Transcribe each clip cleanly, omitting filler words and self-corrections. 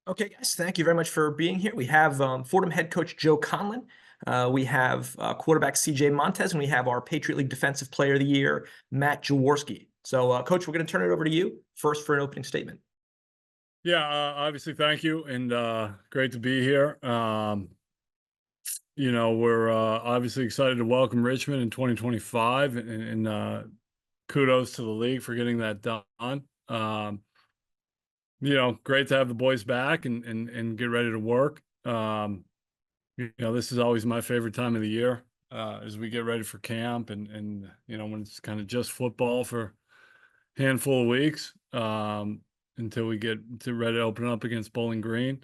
Okay, guys, thank you very much for being here. We have Fordham head coach Joe Conlin. We have quarterback CJ Montes, and we have our Patriot League Defensive Player of the Year, Matt Jaworski. So, Coach, we're going to turn it over to you first for an opening statement. Yeah, obviously, thank you, and great to be here. We're obviously excited to welcome Richmond in 2025, and kudos to the league for getting that done. Great to have the boys back and get ready to work. This is always my favorite time of the year as we get ready for camp and when it's kind of just football for a handful of weeks until we get ready to open up against Bowling Green.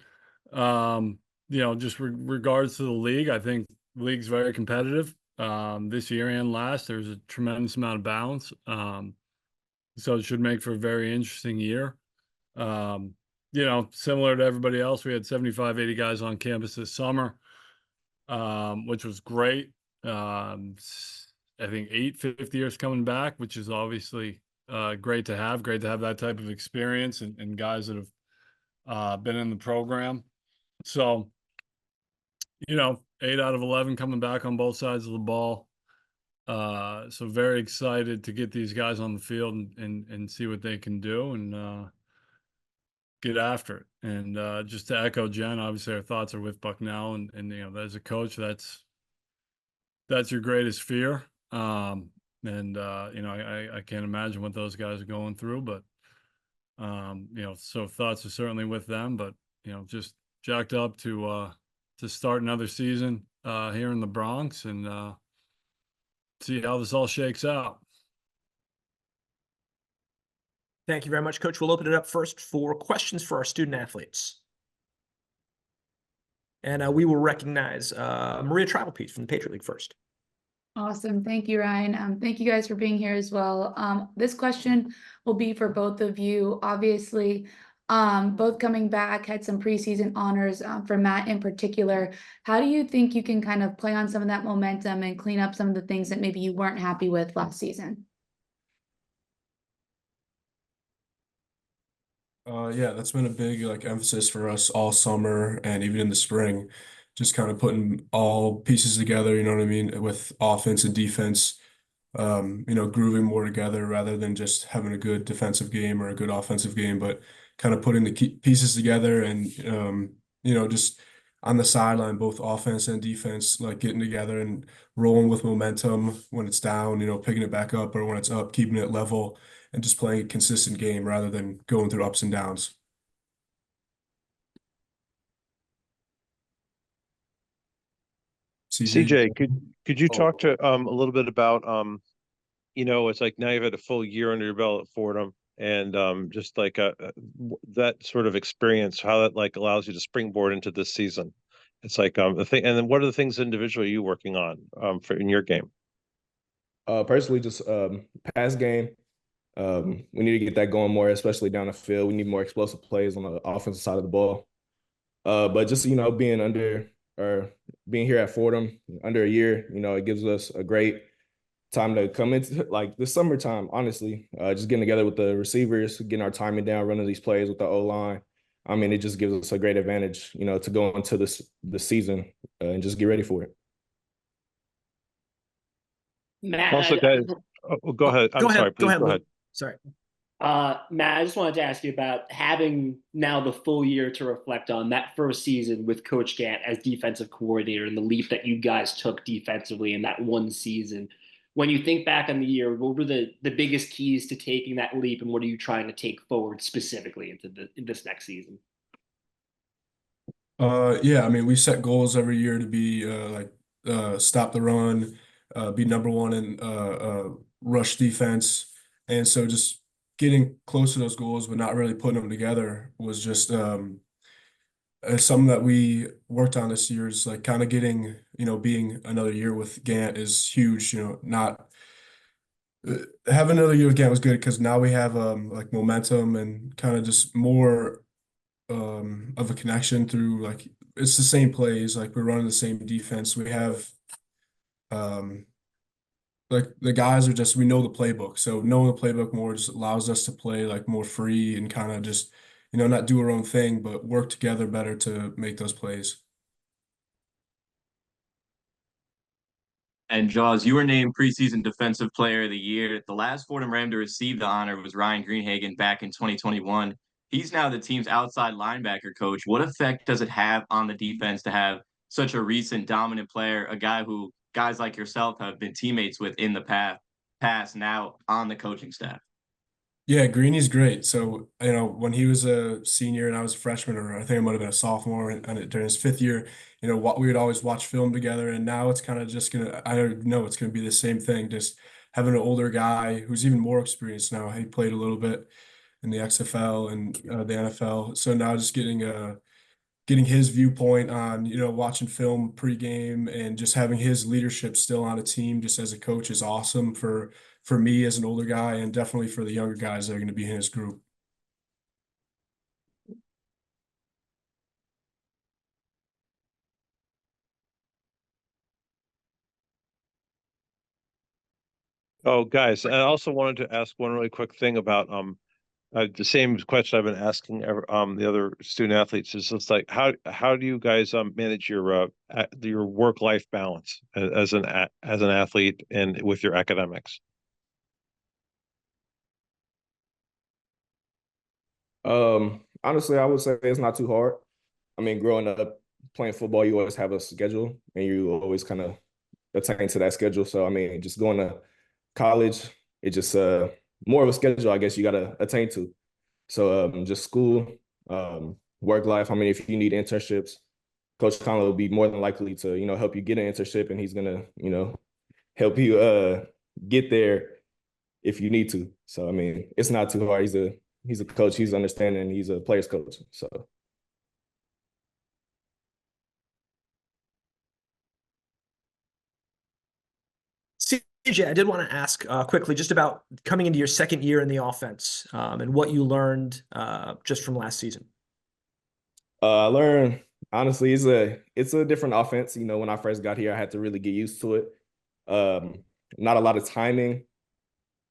Regards to the league, I think the league's very competitive this year and last. There's a tremendous amount of balance. So it should make for a very interesting year. Similar to everybody else, we had 75, 80 guys on campus this summer, which was great. I think 8 50-years coming back, which is obviously great to have that type of experience and guys that have been in the program. So, 8 out of 11 coming back on both sides of the ball. So very excited to get these guys on the field and see what they can do and get after it. And just to echo Jen, obviously our thoughts are with Bucknell and as a coach, that's your greatest fear. I can't imagine what those guys are going through, but so thoughts are certainly with them, but just jacked up to start another season here in the Bronx and see how this all shakes out. Thank you very much, Coach. We'll open it up first for questions for our student athletes. And we will recognize Maria Travelpiece from the Patriot League first. Awesome. Thank you, Ryan. Thank you guys for being here as well. This question will be for both of you. Obviously, both coming back, had some preseason honors for Matt in particular. How do you think you can kind of play on some of that momentum and clean up some of the things that maybe you weren't happy with last season? Yeah, that's been a big emphasis for us all summer and even in the spring, just kind of putting all pieces together, you know what I mean, with offense and defense, grooving more together rather than just having a good defensive game or a good offensive game, but kind of putting the key pieces together and just on the sideline, both offense and defense, like getting together and rolling with momentum when it's down, picking it back up, or when it's up, keeping it level and just playing a consistent game rather than going through ups and downs. CJ, could you talk to a little bit about it's like now you've had a full year under your belt at Fordham and just like that sort of experience, how that like allows you to springboard into this season. It's like the thing, and then what are the things individually you working on in your game? Personally, just pass game. We need to get that going more, especially down the field. We need more explosive plays on the offensive side of the ball. But just being here at Fordham under a year, it gives us a great time to come into like the summertime. Honestly, just getting together with the receivers, getting our timing down, running these plays with the O-line. I mean, it just gives us a great advantage, to go into the season and just get ready for it. Matt, Also, guys, go ahead. Go ahead. Please go ahead. Sorry. Matt, I just wanted to ask you about having now the full year to reflect on that first season with Coach Gant as defensive coordinator and the leap that you guys took defensively in that one season. When you think back on the year, what were the biggest keys to taking that leap, and what are you trying to take forward specifically into this next season? Yeah, I mean, we set goals every year to be stop the run, be number one in rush defense, and so just getting close to those goals, but not really putting them together was just something that we worked on this year. Is like kind of getting, being another year with Gant is huge. Not having another year with Gant was good because now we have like momentum and kind of just more of a connection through like it's the same plays, like we're running the same defense. We have like the guys are we know the playbook. So knowing the playbook more just allows us to play like more free and kind of just, not do our own thing, but work together better to make those plays. And Jaws, you were named preseason defensive player of the year. The last Fordham Ram to receive the honor was Ryan Greenhagen back in 2021. He's now the team's outside linebacker coach. What effect does it have on the defense to have such a recent dominant player, a guy who guys like yourself have been teammates with in the past now on the coaching staff? Yeah, Greeny's great. So, when he was a senior and I was a freshman, or I think I might have been a sophomore during his 5th year, we would always watch film together. And now it's kind of just I know it's gonna be the same thing, just having an older guy who's even more experienced now. He played a little bit in the XFL and the NFL. So now just getting his viewpoint on, watching film pregame and just having his leadership still on a team just as a coach is awesome for me as an older guy, and definitely for the younger guys that are going to be in his group. Oh, guys, I also wanted to ask one really quick thing about the same question I've been asking the other student athletes is it's like how do you guys manage your work-life balance as an athlete and with your academics? Honestly, I would say it's not too hard. I mean, growing up playing football, you always have a schedule and you always kind of attain to that schedule. So, I mean, just going to college, it's just more of a schedule, I guess, you got to attain to. So, just school, work life. I mean, if you need internships, Coach Conlin will be more than likely to, help you get an internship, and he's gonna, help you get there if you need to. So, I mean, it's not too hard. He's a coach. He's understanding. He's a player's coach. So. CJ, I did want to ask quickly just about coming into your second year in the offense and what you learned just from last season. I learned, honestly, it's a different offense. When I first got here, I had to really get used to it. Not a lot of timing.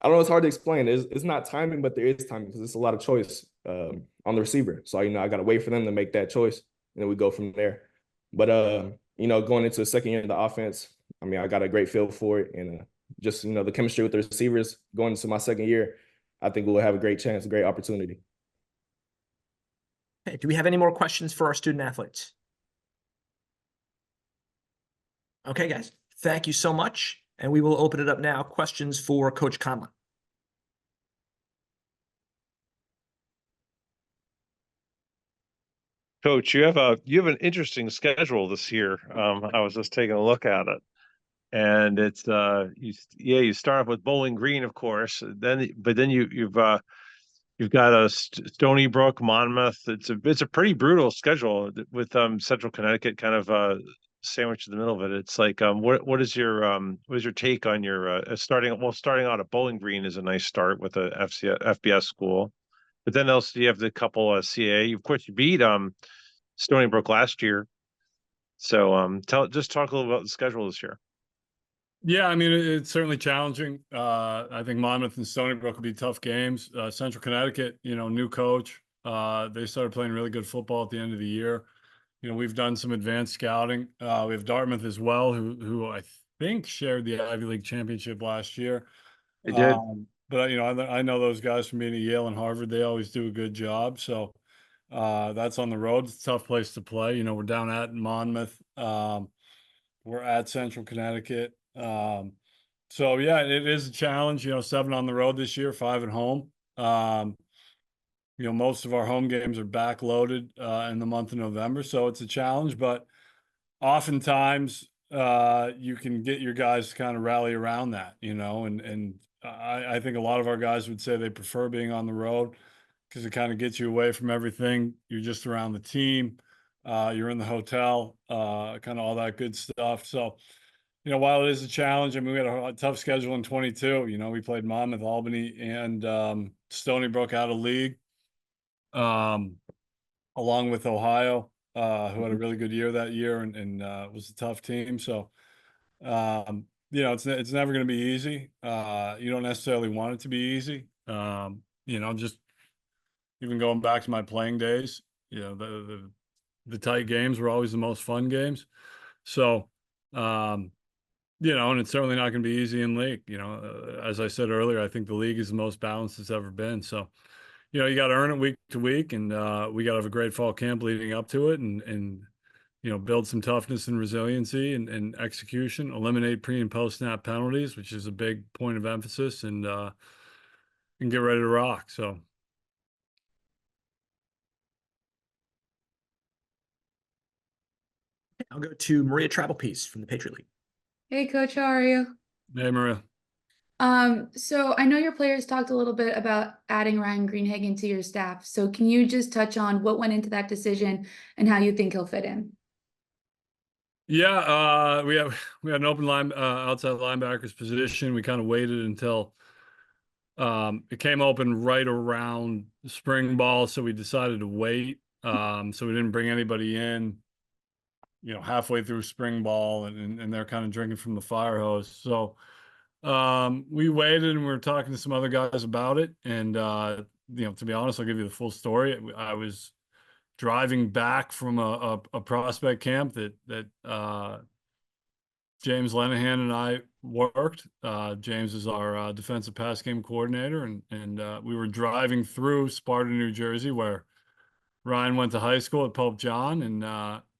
I don't know, it's hard to explain. It's not timing, but there is timing because it's a lot of choice on the receiver. So, I got to wait for them to make that choice, and then we go from there. But, going into the second year of the offense, I mean, I got a great feel for it. And just, the chemistry with the receivers going into my second year, I think we'll have a great chance, a great opportunity. Okay, do we have any more questions for our student athletes? Okay, guys, thank you so much. And we will open it up now. Questions for Coach Conlin. Coach, you have an interesting schedule this year. I was just taking a look at it, and it's you start off with Bowling Green, of course. Then you've got a Stony Brook, Monmouth. It's a pretty brutal schedule with Central Connecticut kind of sandwiched in the middle of it. It's like what is your take on your starting out at Bowling Green is a nice start with a FBS school, but then also you have the couple CAA. Of course, you beat Stony Brook last year. So just talk a little about the schedule this year. Yeah, I mean, it's certainly challenging. I think Monmouth and Stony Brook will be tough games. Central Connecticut, new coach. They started playing really good football at the end of the year. We've done some advanced scouting. We have Dartmouth as well, who I think shared the Ivy League championship last year. They did. But I know those guys from being at Yale and Harvard. They always do a good job. So that's on the road. It's a tough place to play. We're down at Monmouth. We're at Central Connecticut. So yeah, it is a challenge. 7 on the road this year, 5 at home. Most of our home games are backloaded in the month of November, so it's a challenge. But oftentimes, you can get your guys to kind of rally around that. And I think a lot of our guys would say they prefer being on the road because it kind of gets you away from everything. You're just around the team. You're in the hotel, kind of all that good stuff. So, while it is a challenge, I mean, we had a tough schedule in 22. We played Monmouth, Albany, and Stony Brook out of league, along with Ohio, who had a really good year that year and was a tough team. So, it's never going to be easy. You don't necessarily want it to be easy. Just even going back to my playing days, you know, the tight games were always the most fun games. So, you know, and it's certainly not going to be easy in league. You know, as I said earlier, I think the league is the most balanced it's ever been. So, you know, you got to earn it week to week, and we got to have a great fall camp leading up to it, and you know, build some toughness and resiliency and execution, eliminate pre and post snap penalties, which is a big point of emphasis, and get ready to rock. So. I'll go to Maria Travelpiece from the Patriot League. Hey, Coach, how are you? Hey, Maria. So I know your players talked a little bit about adding Ryan Greenhagen to your staff. So can you just touch on what went into that decision and how you think he'll fit in? Yeah, we had an open line outside linebackers position. We kind of waited until it came open right around spring ball, so we decided to wait. So we didn't bring anybody in, you know, halfway through spring ball, and they're kind of drinking from the fire hose. So we waited, and we were talking to some other guys about it. And you know, to be honest, I'll give you the full story. I was driving back from a prospect camp that James Lenahan and I worked. James is our defensive pass game coordinator, and we were driving through Sparta, New Jersey, where Ryan went to high school at Pope John, and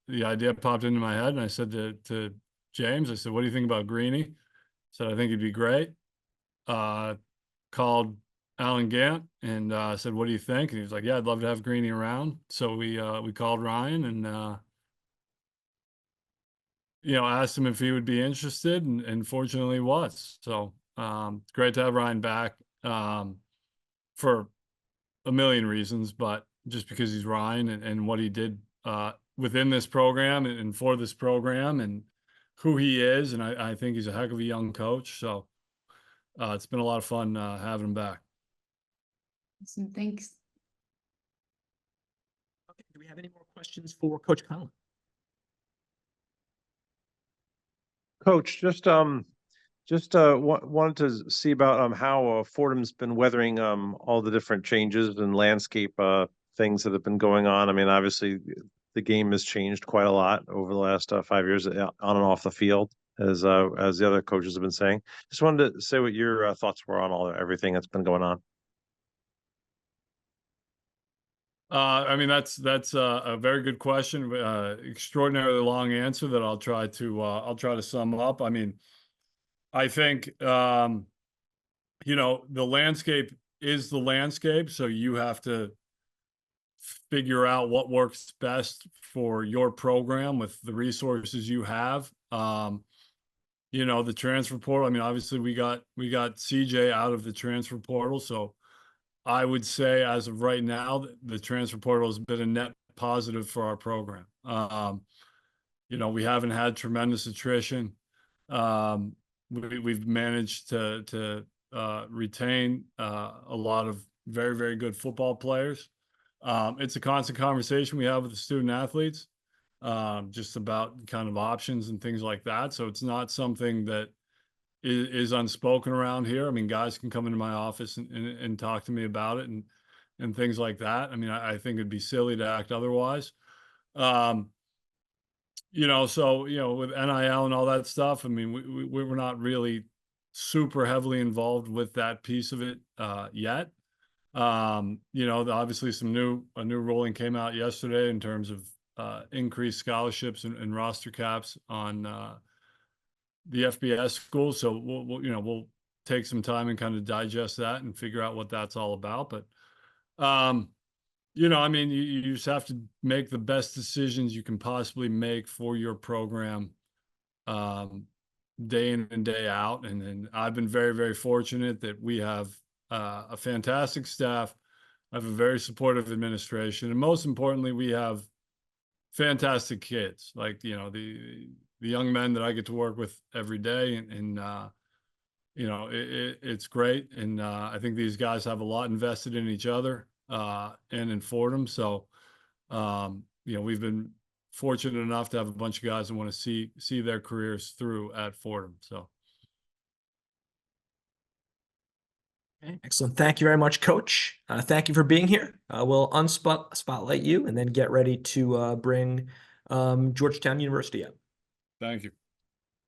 the idea popped into my head, and I said to James, I said, "What do you think about Greeny?" He said, "I think he'd be great." Called Alan Gant and said, "What do you think?" And he was like, "Yeah, I'd love to have Greeny around." So we called Ryan and you know, asked him if he would be interested, and fortunately was. So it's great to have Ryan back for a million reasons, but just because he's Ryan and what he did within this program and for this program and who he is, and I think he's a heck of a young coach. So it's been a lot of fun having him back. Awesome, thanks. Okay, do we have any more questions for Coach Conlin? Coach, just wanted to see about how Fordham's been weathering all the different changes and landscape things that have been going on. I mean, obviously the game has changed quite a lot over the last 5 years on and off the field, as the other coaches have been saying. Just wanted to say what your thoughts were on everything that's been going on. I mean, that's a very good question. Extraordinarily long answer that I'll try to sum up. I mean, I think you know, the landscape is the landscape, so you have to figure out what works best for your program with the resources you have. You know, the transfer portal. I mean, obviously we got CJ out of the transfer portal, so I would say as of right now, the transfer portal has been a net positive for our program. You know, we haven't had tremendous attrition. We've managed to retain a lot of very, very good football players. It's a constant conversation we have with the student athletes, just about kind of options and things like that. So it's not something that is unspoken around here. I mean, guys can come into my office and talk to me about it and things like that. I mean, I think it'd be silly to act otherwise. You know, so, you know, with NIL and all that stuff, I mean, we're not really super heavily involved with that piece of it yet. You know, obviously a new ruling came out yesterday in terms of increased scholarships and roster caps on the FBS schools. So we'll take some time and kind of digest that and figure out what that's all about. But you know, I mean, you just have to make the best decisions you can possibly make for your program, day in and day out. And I've been very, very fortunate that we have a fantastic staff. I have a very supportive administration, and most importantly, we have fantastic kids. Like, you know, the young men that I get to work with every day, and you know, it's great. And I think these guys have a lot invested in each other and in Fordham. So, you know, we've been fortunate enough to have a bunch of guys that want to see their careers through at Fordham. So. Okay, excellent. Thank you very much, Coach. Thank you for being here. We'll spotlight you and then get ready to bring Georgetown University up. Thank you.